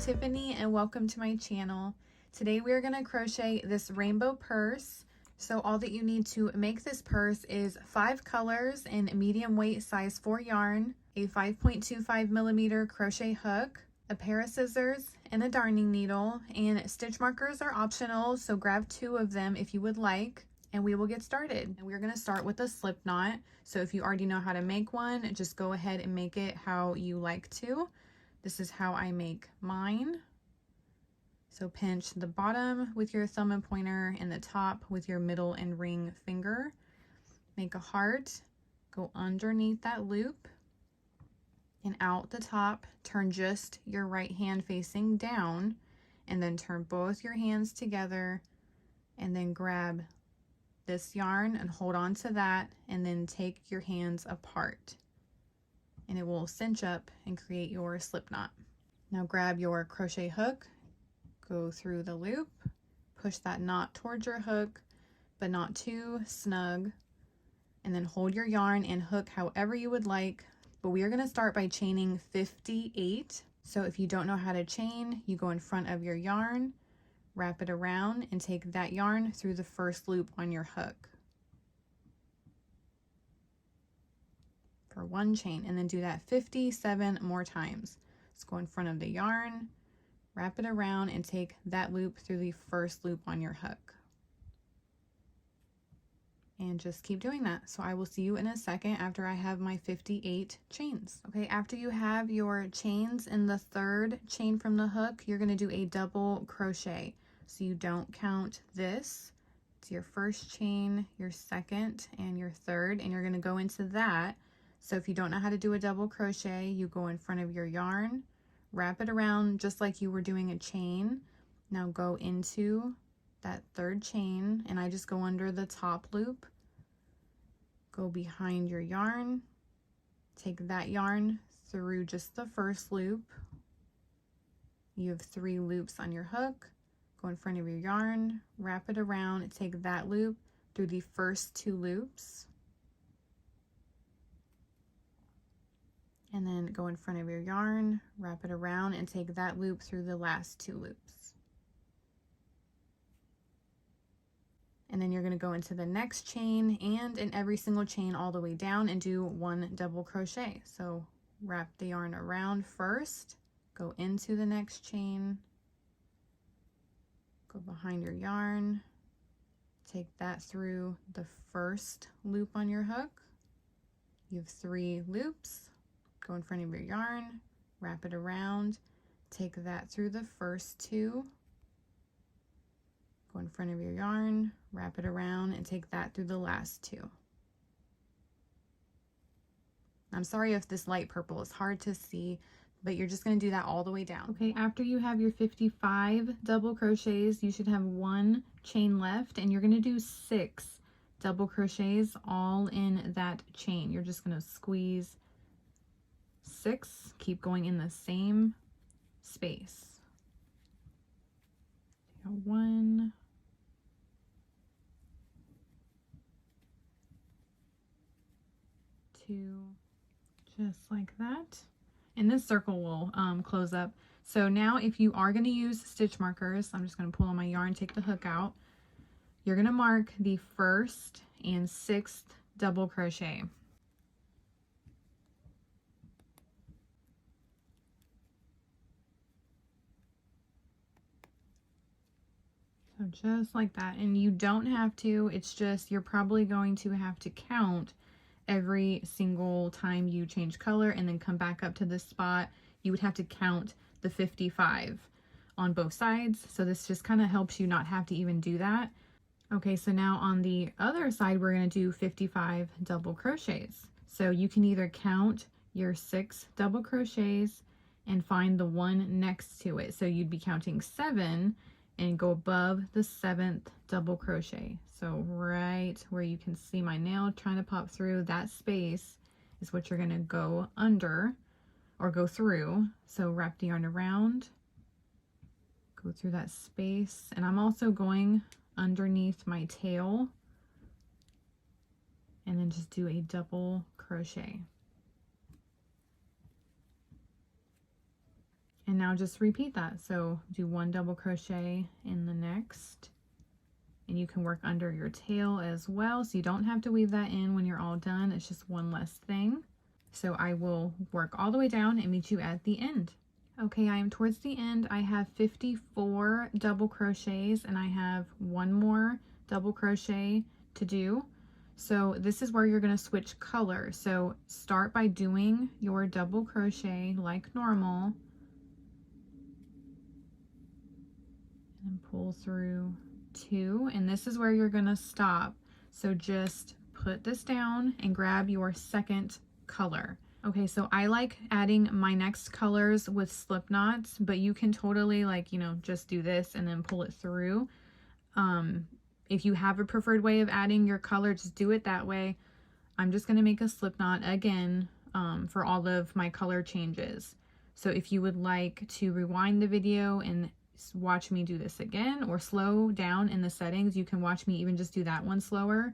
Tiffany and welcome to my channel. Today we are going to crochet this rainbow purse. So all that you need to make this purse is 5 colors in medium weight size 4 yarn, a 5.25 millimeter crochet hook, a pair of scissors, and a darning needle, and stitch markers are optional, so grab 2 of them if you would like, and we will get started. And we're going to start with a slip knot. So if you already know how to make one, just go ahead and make it how you like to. This is how I make mine. So pinch the bottom with your thumb and pointer and the top with your middle and ring finger. Make a heart, go underneath that loop and out the top, turn just your right hand facing down, and then turn both your hands together and then grab this yarn and hold on to that, and then take your hands apart and it will cinch up and create your slip knot. Now grab your crochet hook, go through the loop, push that knot towards your hook, but not too snug, and then hold your yarn and hook however you would like. But we are going to start by chaining 58. So if you don't know how to chain, you go in front of your yarn, wrap it around, and take that yarn through the first loop on your hook for 1 chain, and then do that 57 more times. Let's go in front of the yarn, wrap it around, and take that loop through the first loop on your hook. And just keep doing that. So I will see you in a second after I have my 58 chains. Okay, after you have your chains in the 3rd chain from the hook, you're going to do a double crochet. So you don't count this. It's your 1st chain, your 2nd, and your 3rd, and you're going to go into that. So if you don't know how to do a double crochet, you go in front of your yarn, wrap it around just like you were doing a chain. Now go into that 3rd chain, and I just go under the top loop, go behind your yarn, take that yarn through just the 1st loop. You have 3 loops on your hook, go in front of your yarn, wrap it around, take that loop through the first 2 loops, and then go in front of your yarn, wrap it around, and take that loop through the last 2 loops. And then you're going to go into the next chain and in every single chain all the way down and do 1 double crochet. So wrap the yarn around first, go into the next chain, go behind your yarn, take that through the first loop on your hook. You have 3 loops. Go in front of your yarn, wrap it around, take that through the first 2, go in front of your yarn, wrap it around, and take that through the last 2. I'm sorry if this light purple is hard to see, but you're just going to do that all the way down. Okay, after you have your 55 double crochets, you should have 1 chain left, and you're going to do 6 double crochets all in that chain. You're just going to squeeze 6, keep going in the same space. 1, 2, just like that. And this circle will close up. So now if you are going to use stitch markers, I'm just going to pull on my yarn, take the hook out. You're going to mark the 1st and 6th double crochet. So just like that, and you don't have to, it's just you're probably going to have to count every single time you change color and then come back up to this spot. You would have to count the 55 on both sides. So this just kind of helps you not have to even do that. Okay, so now on the other side, we're going to do 55 double crochets. So you can either count your 6 double crochets and find the one next to it. So you'd be counting 7 and go above the 7th double crochet. So right where you can see my nail trying to pop through, that space is what you're going to go under or go through. So wrap the yarn around, go through that space, and I'm also going underneath my tail and then just do a double crochet. And now just repeat that. So do 1 double crochet in the next, and you can work under your tail as well. So you don't have to weave that in when you're all done. It's just one less thing. So I will work all the way down and meet you at the end. Okay, I am towards the end. I have 54 double crochets and I have 1 more double crochet to do. So this is where you're going to switch color. So start by doing your double crochet like normal and pull through 2, and this is where you're going to stop. So just put this down and grab your second color. Okay, so I like adding my next colors with slip knots, but you can totally, like, you know, just do this and then pull it through. If you have a preferred way of adding your color, just do it that way. I'm just going to make a slip knot again for all of my color changes. So if you would like to rewind the video and watch me do this again, or slow down in the settings, you can watch me even just do that one slower.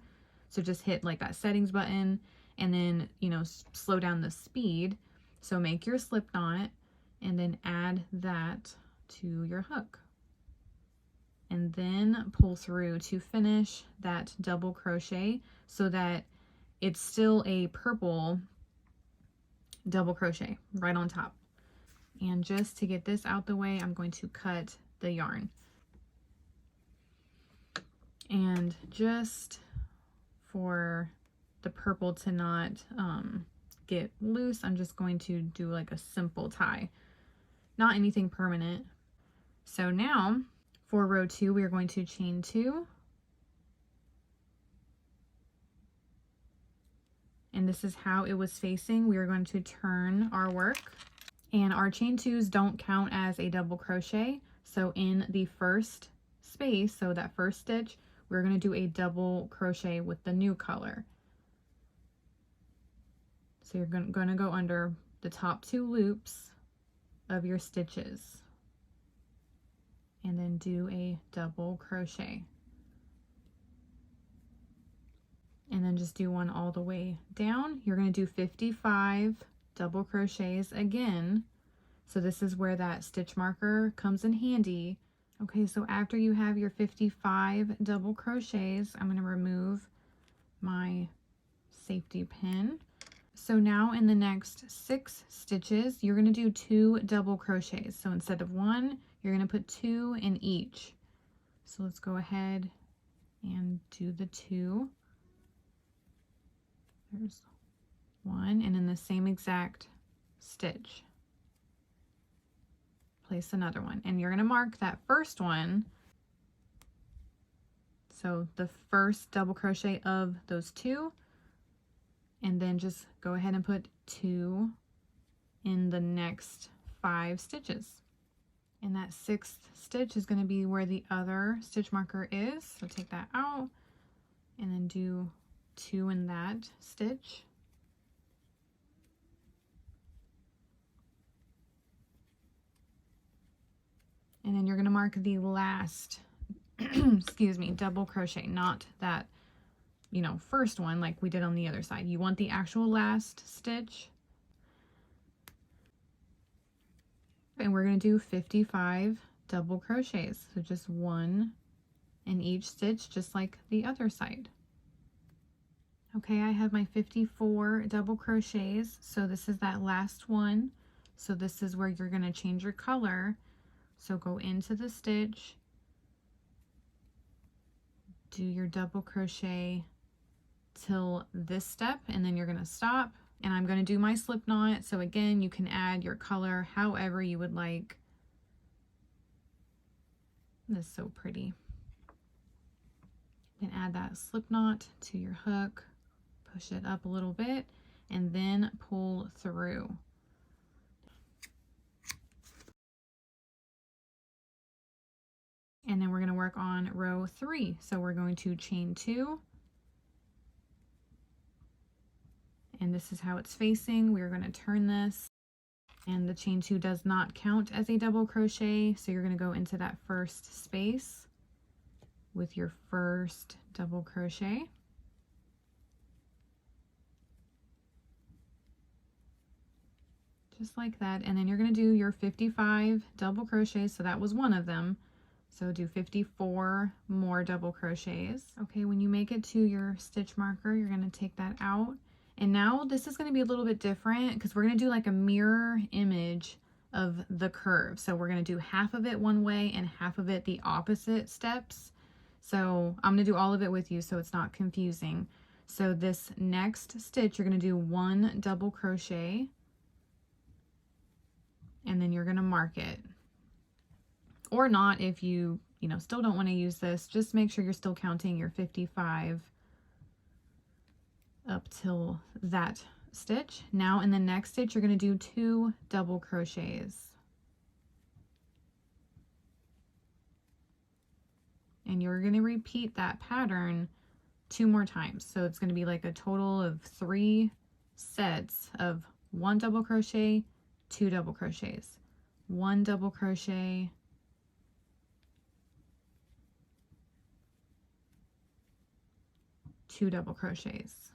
So just hit like that settings button and then, you know, slow down the speed. So make your slip knot and then add that to your hook, and then pull through to finish that double crochet so that it's still a purple double crochet right on top. And just to get this out the way, I'm going to cut the yarn. And just for the purple to not get loose, I'm just going to do like a simple tie, not anything permanent. So now for row 2, we are going to chain 2. And this is how it was facing. We are going to turn our work. And our chain 2s don't count as a double crochet. So in the first space, so that first stitch, we're going to do a double crochet with the new color. So you're going to go under the top 2 loops of your stitches and then do a double crochet. And then just do one all the way down. You're going to do 55 double crochets again. So this is where that stitch marker comes in handy. Okay, so after you have your 55 double crochets, I'm going to remove my safety pin. So now in the next 6 stitches, you're going to do 2 double crochets. So instead of 1, you're going to put 2 in each. So let's go ahead and do the 2. There's 1, and in the same exact stitch, place another one, and you're going to mark that first one, so the first double crochet of those 2, and then just go ahead and put 2 in the next 5 stitches. And that 6th stitch is going to be where the other stitch marker is, so take that out and then do 2 in that stitch. And then you're going to mark the last excuse me, double crochet, not that, you know, first one like we did on the other side. You want the actual last stitch. And we're going to do 55 double crochets, so just 1 in each stitch, just like the other side. Okay, I have my 54 double crochets, so this is that last one. So this is where you're going to change your color. So go into the stitch, do your double crochet till this step, and then you're going to stop. And I'm going to do my slip knot. So again, you can add your color however you would like. This is so pretty. Then add that slip knot to your hook, push it up a little bit, and then pull through. And then we're going to work on row 3. So we're going to chain 2. And this is how it's facing. We're going to turn this, and the chain 2 does not count as a double crochet. So you're going to go into that first space with your first double crochet. just like that. And then you're going to do your 55 double crochets. So that was one of them. So do 54 more double crochets. Okay, when you make it to your stitch marker, you're going to take that out. And now this is going to be a little bit different because we're going to do like a mirror image of the curve. So we're going to do half of it one way and half of it the opposite steps. So I'm going to do all of it with you so it's not confusing. So this next stitch, you're going to do 1 double crochet, and then you're going to mark it. Or not if you still don't want to use this. Just make sure you're still counting your 55 up till that stitch. Now in the next stitch, you're going to do 2 double crochets. And you're going to repeat that pattern 2 more times. So it's going to be like a total of 3 sets of 1 double crochet, 2 double crochets, 1 double crochet, 2 double crochets.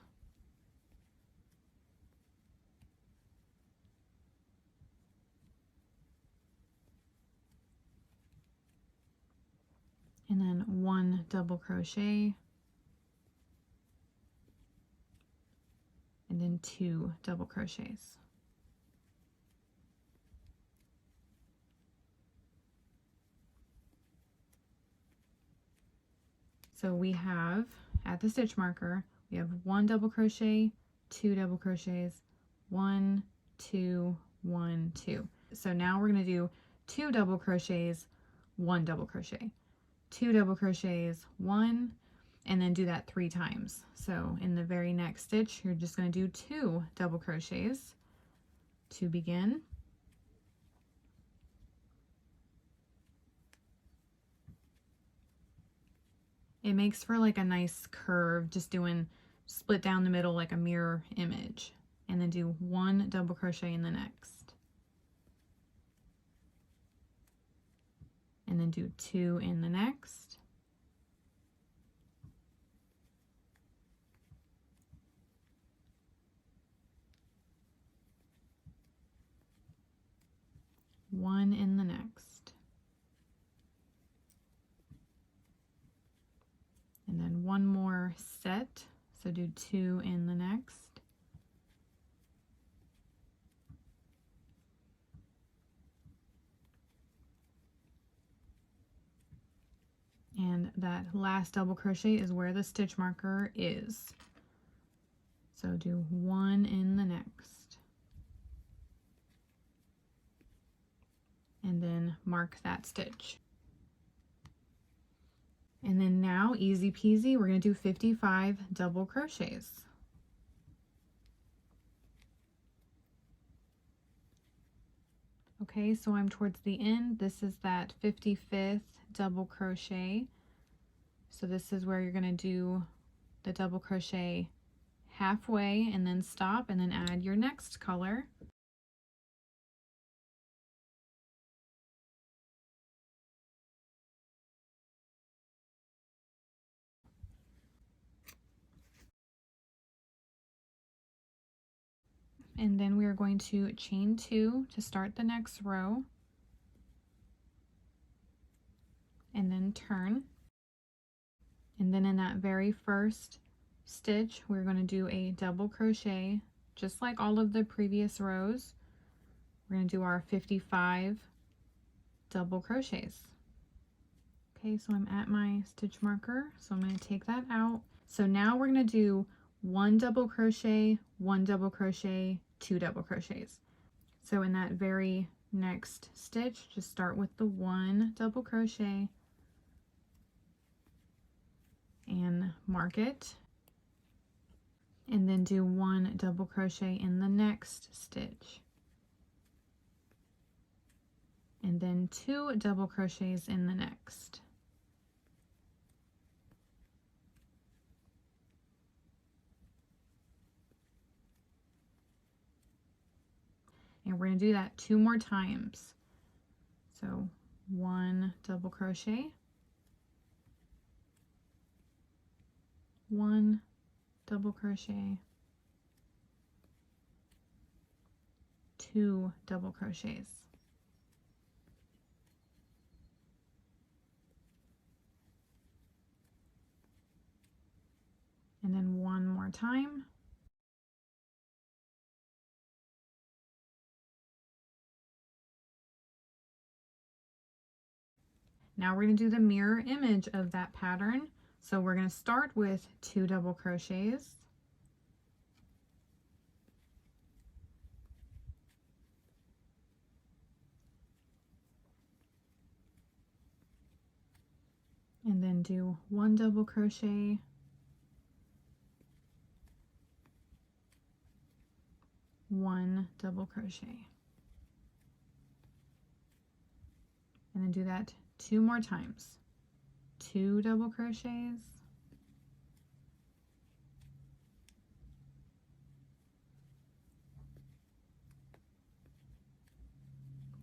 And then 1 double crochet, and then 2 double crochets. So we have, at the stitch marker, we have 1 double crochet, 2 double crochets, 1, 2, 1, 2. So now we're going to do 2 double crochets, 1 double crochet, 2 double crochets, 1, and then do that 3 times. So in the very next stitch, you're just going to do 2 double crochets to begin. It makes for like a nice curve, just doing split down the middle like a mirror image, and then do 1 double crochet in the next, and then do 2 in the next, one in the next, and then 1 more set, so do 2 in the next, and that last double crochet is where the stitch marker is. So do 1 in the next, and then mark that stitch. And then now, easy peasy, we're going to do 55 double crochets. Okay, so I'm towards the end. This is that 55th double crochet. So this is where you're going to do the double crochet halfway and then stop and then add your next color. And then we are going to chain 2 to start the next row, and then turn. And then in that very first stitch, we're going to do a double crochet, just like all of the previous rows. We're going to do our 55 double crochets. Okay, so I'm at my stitch marker, so I'm going to take that out. So now we're going to do 1 double crochet, 1 double crochet, 2 double crochets. So in that very next stitch, just start with the 1 double crochet and mark it, and then do 1 double crochet in the next stitch, and then 2 double crochets in the next. And we're going to do that 2 more times. So 1 double crochet, 1 double crochet, 2 double crochets. And then one more time. Now we're going to do the mirror image of that pattern. So we're going to start with 2 double crochets. And then do 1 double crochet, 1 double crochet, and then do that 2 more times. 2 double crochets,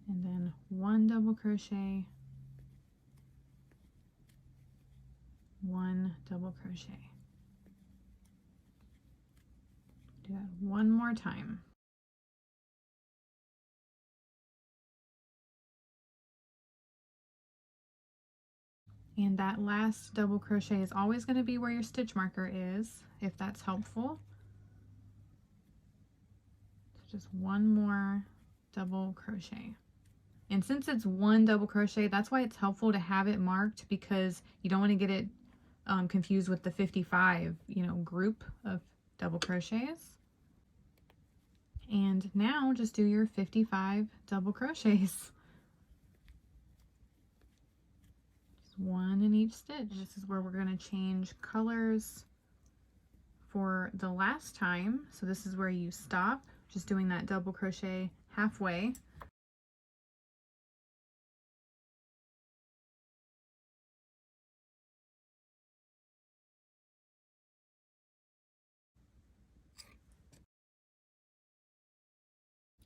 and then 1 double crochet, 1 double crochet. Do that one more time. And that last double crochet is always going to be where your stitch marker is, if that's helpful. So just one more double crochet. And since it's 1 double crochet, that's why it's helpful to have it marked, because you don't want to get it confused with the 55, group of double crochets. And now just do your 55 double crochets. Just 1 in each stitch. And this is where we're going to change colors for the last time. So this is where you stop, just doing that double crochet halfway.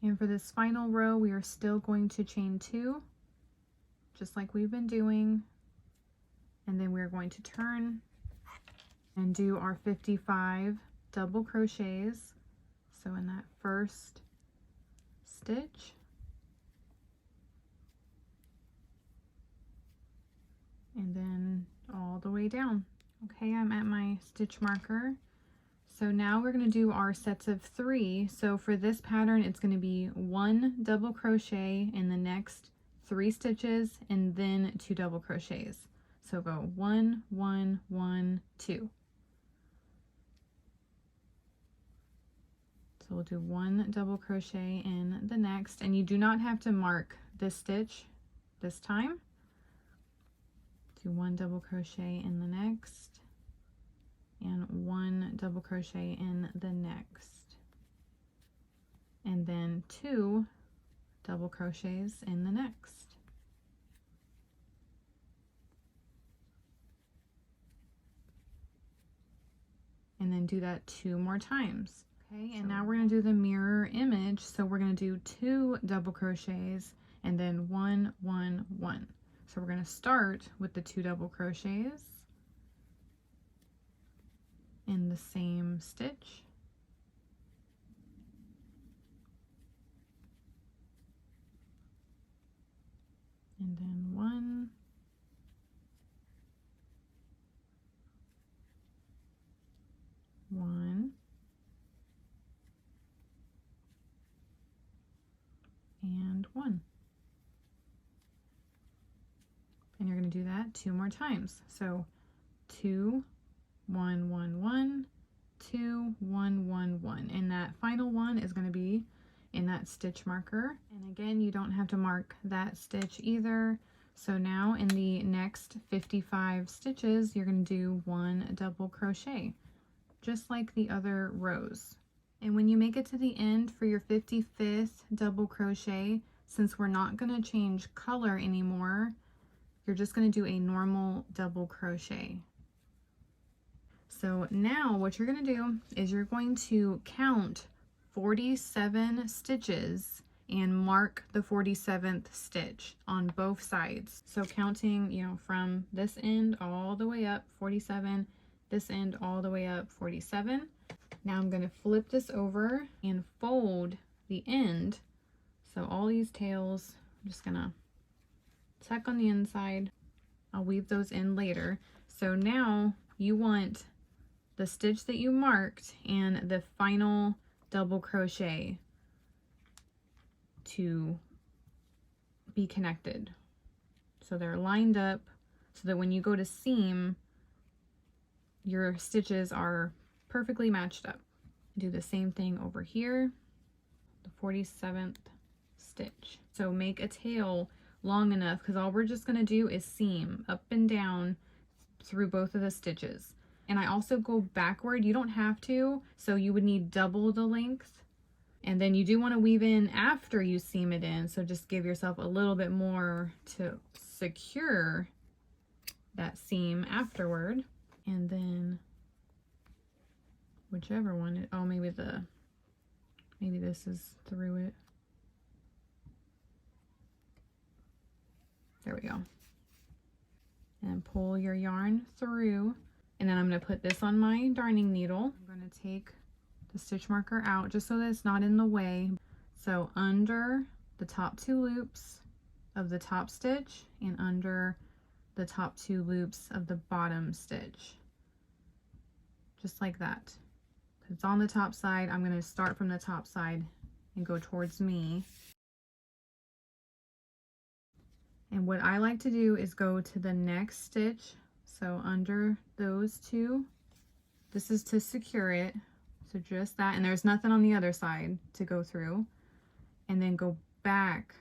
And for this final row, we are still going to chain 2, just like we've been doing. And then we're going to turn and do our 55 double crochets. So in that first stitch, and then all the way down. Okay, I'm at my stitch marker. So now we're going to do our sets of 3. So for this pattern, it's going to be 1 double crochet in the next 3 stitches, and then 2 double crochets. So go 1, 1, 1, 2. So we'll do 1 double crochet in the next, and you do not have to mark this stitch this time. Do 1 double crochet in the next, and 1 double crochet in the next, and then 2 double crochets in the next. And then do that 2 more times. Okay, and now we're going to do the mirror image. So we're going to do 2 double crochets and then 1, 1, 1. So we're going to start with the 2 double crochets in the same stitch, and then 1, 1, and 1. And you're going to do that 2 more times. So 2, 1, 1, 1, 2, 1, 1, 1. And that final one is going to be in that stitch marker. And again, you don't have to mark that stitch either. So now in the next 55 stitches, you're going to do 1 double crochet, just like the other rows. And when you make it to the end for your 55th double crochet, since we're not going to change color anymore, you're just going to do a normal double crochet. So now what you're going to do is you're going to count 47 stitches and mark the 47th stitch on both sides. So counting, from this end all the way up, 47, this end all the way up, 47. Now I'm going to flip this over and fold the end So all these tails, I'm just gonna tuck on the inside. I'll weave those in later. So now you want the stitch that you marked and the final double crochet to be connected. So they're lined up so that when you go to seam, your stitches are perfectly matched up. Do the same thing over here, the 47th stitch. So make a tail long enough, because all we're just going to do is seam up and down through both of the stitches. And I also go backward. You don't have to, so you would need double the length. And then you do want to weave in after you seam it in, so just give yourself a little bit more to secure that seam afterward. And then whichever one, oh, maybe this is through it. There we go. And pull your yarn through. And then I'm going to put this on my darning needle. I'm going to take the stitch marker out just so that it's not in the way. So under the top 2 loops of the top stitch and under the top 2 loops of the bottom stitch. Just like that. It's on the top side. I'm going to start from the top side and go towards me. And what I like to do is go to the next stitch. So under those 2, this is to secure it. So just that, and there's nothing on the other side to go through. And then go back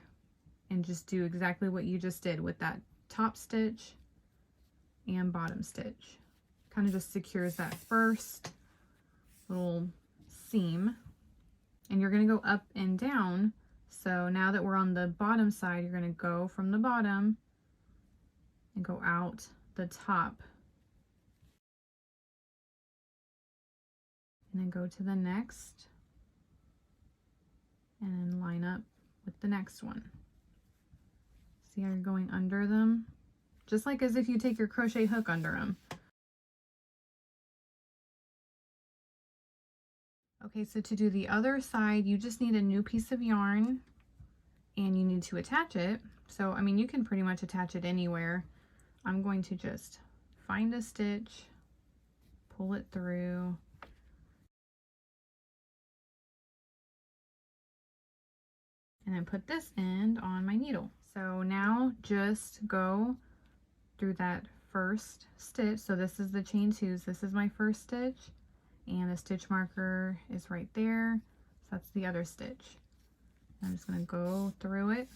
and just do exactly what you just did with that top stitch and bottom stitch. Kind of just secures that first little seam. And you're going to go up and down. So now that we're on the bottom side, you're going to go from the bottom and go out the top. And then go to the next and then line up with the next one. See how you're going under them? Just like as if you take your crochet hook under them. Okay, so to do the other side, you just need a new piece of yarn and you need to attach it. So, I mean, you can pretty much attach it anywhere. I'm going to just find a stitch, pull it through, and then put this end on my needle. So now just go through that first stitch. So this is the chain 2s. This is my first stitch. And the stitch marker is right there. So that's the other stitch. I'm just going to go through it,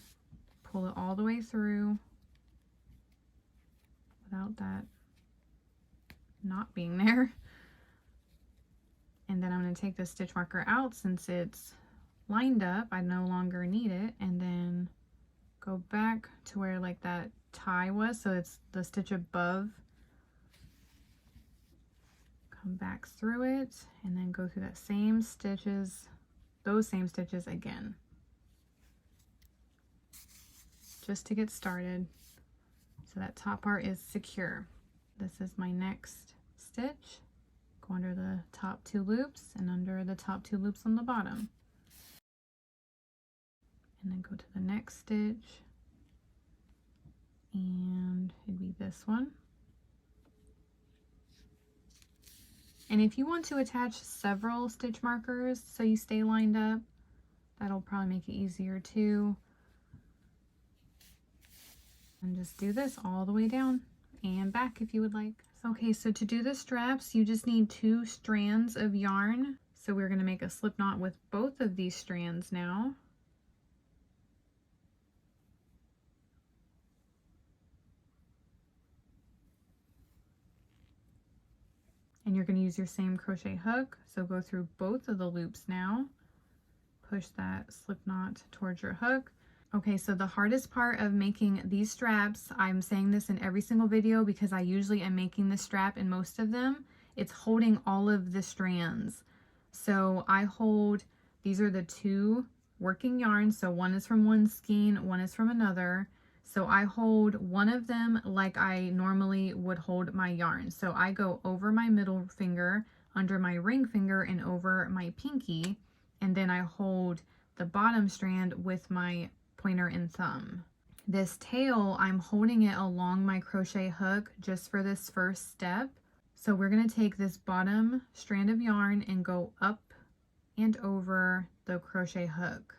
pull it all the way through without that not being there. And then I'm going to take the stitch marker out since it's lined up. I no longer need it. And then go back to where like that tie was. So it's the stitch above. Back through it and then go through that same stitches, those same stitches again, just to get started. So that top part is secure. This is my next stitch. Go under the top 2 loops and under the top 2 loops on the bottom, and then go to the next stitch, and it'd be this one. And if you want to attach several stitch markers so you stay lined up, that'll probably make it easier too. And just do this all the way down and back if you would like. Okay, so to do the straps, you just need 2 strands of yarn. So we're going to make a slip knot with both of these strands now. And you're going to use your same crochet hook. So go through both of the loops now. Push that slip knot towards your hook. Okay, so the hardest part of making these straps, I'm saying this in every single video because I usually am making the strap in most of them, it's holding all of the strands. So I hold, these are the 2 working yarns. So one is from one skein, one is from another. So I hold one of them like I normally would hold my yarn. So I go over my middle finger, under my ring finger, and over my pinky. And then I hold the bottom strand with my pointer and thumb. This tail, I'm holding it along my crochet hook just for this first step. So we're going to take this bottom strand of yarn and go up and over the crochet hook.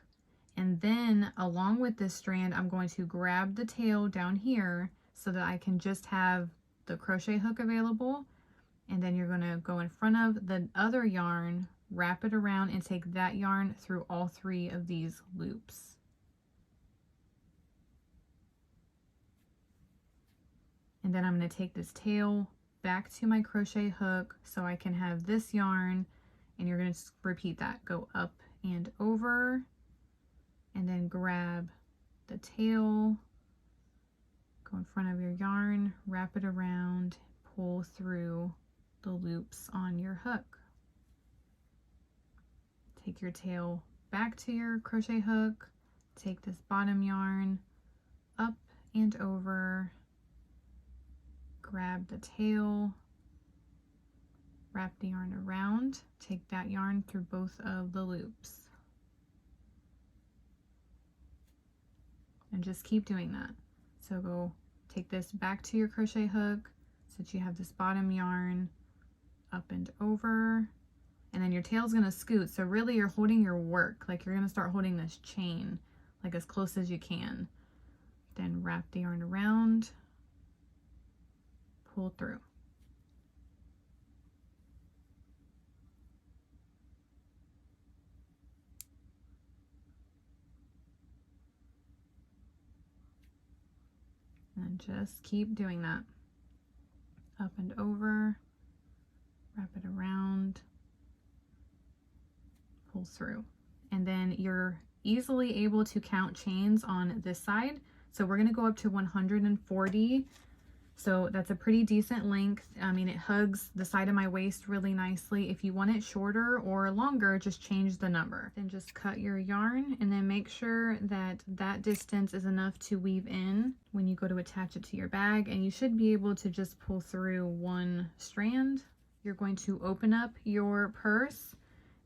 And then along with this strand, I'm going to grab the tail down here so that I can just have the crochet hook available. And then you're going to go in front of the other yarn, wrap it around, and take that yarn through all 3 of these loops. And then I'm going to take this tail back to my crochet hook so I can have this yarn, and you're going to repeat that. Go up and over, and then grab the tail, go in front of your yarn, wrap it around, pull through the loops on your hook. Take your tail back to your crochet hook, take this bottom yarn up and over, grab the tail, wrap the yarn around, take that yarn through both of the loops. And just keep doing that. So go take this back to your crochet hook so that you have this bottom yarn, up and over, and then your tail's gonna scoot. So really you're holding your work, like you're gonna start holding this chain like as close as you can. Then wrap the yarn around, pull through. And just keep doing that. Up and over, wrap it around, pull through. And then you're easily able to count chains on this side. So we're going to go up to 140. So that's a pretty decent length. I mean, it hugs the side of my waist really nicely. If you want it shorter or longer, just change the number. Then just cut your yarn and then make sure that that distance is enough to weave in when you go to attach it to your bag. And you should be able to just pull through one strand. You're going to open up your purse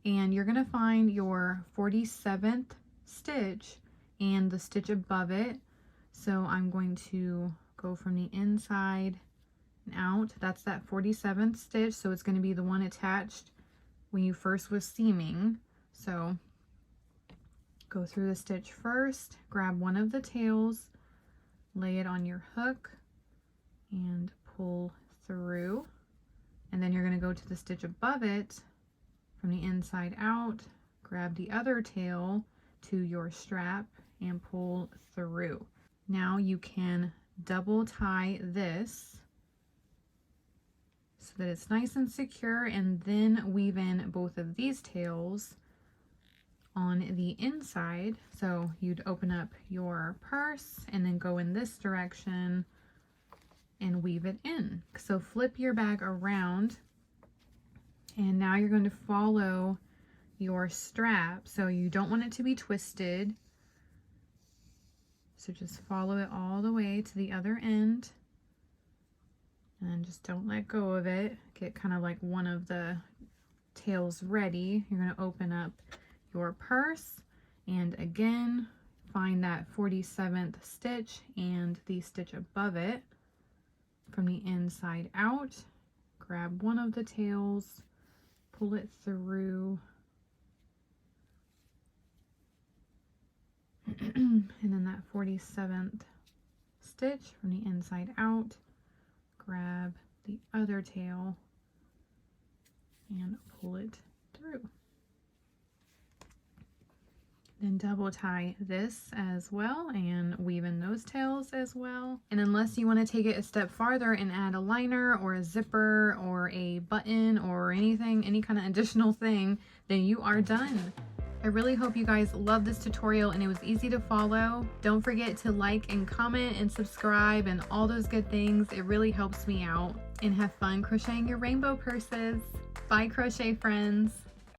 and you're going to find your 47th stitch and the stitch above it. So I'm going to go from the inside and out. That's that 47th stitch, so it's going to be the one attached when you first was seaming. So go through the stitch first, grab one of the tails, lay it on your hook and pull through, and then you're going to go to the stitch above it from the inside out, grab the other tail to your strap and pull through. Now you can double tie this so that it's nice and secure, and then weave in both of these tails on the inside. So you'd open up your purse and then go in this direction and weave it in. So flip your bag around, and now you're going to follow your strap. So you don't want it to be twisted. So just follow it all the way to the other end, and just don't let go of it. Get kind of like one of the tails ready. You're going to open up your purse and again find that 47th stitch and the stitch above it from the inside out. Grab one of the tails, pull it through, and then that 47th stitch from the inside out, grab the other tail and pull it through. Then double tie this as well and weave in those tails as well. And unless you want to take it a step farther and add a liner or a zipper or a button or anything, any kind of additional thing, then you are done. I really hope you guys love this tutorial and it was easy to follow. Don't forget to like and comment and subscribe and all those good things. It really helps me out. And have fun crocheting your rainbow purses. Bye, crochet friends.